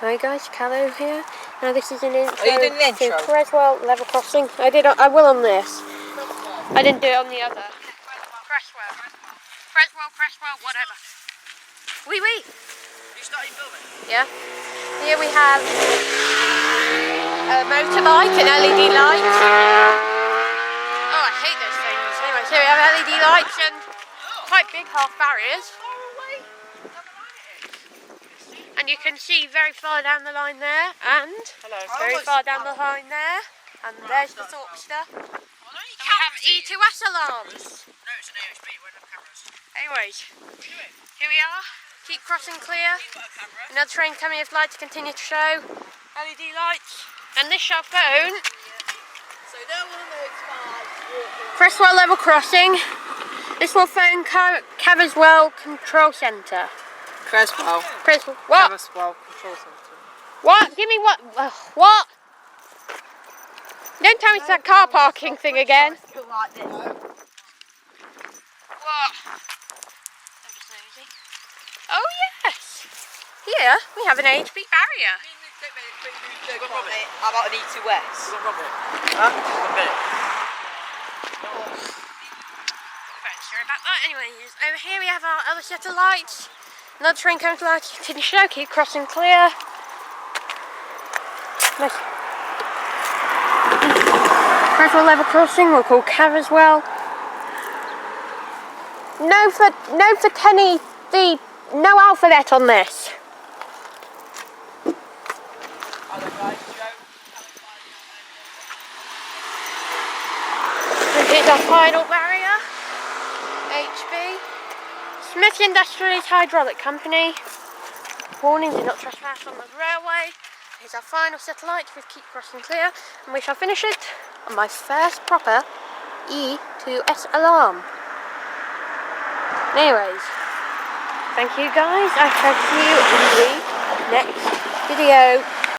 Hi guys, Callow here. Now this is an intro. Are you doing the intro? To Cresswell level crossing. I will on this. I didn't do it on the other. Cresswell, whatever. Wee. You started filming? Yeah. Here we have a motorbike, an LED light. Oh, I hate those things. Anyway, so we have LED lights and quite big half barriers. And you can see very far down the line there, and very far down the line there, and there's the Thorpster. And we have E2S alarms. No, it's an AHB, we don't have cameras. Anyways, here we are. Keep crossing clear. Another train coming if lights continue to show. LED lights. And this shall phone. So no one knows. Cresswell level crossing. This will phone Cresswell Control Centre. Cresswell. What? Cresswell Control Centre. What? Give me what? What? Don't tell me it's that car parking thing again. What? I'm just nosy. Oh yes. Here we have an HB barrier. How about an E2S? Huh? Very sure about that. Anyways, over here we have our other set of lights. Another train coming to light. Continue to show. Keep crossing clear. Cresswell level crossing. We'll call Cresswell. No for Kenny. No alphabet on this. Here's our final barrier. HB. Smith Industries Hydraulic Company. Warning, do not trespass on the railway. Here's our final satellite with keep crossing clear, and we shall finish it on my first proper E2S alarm. Anyways, thank you guys. I shall see you in the next video.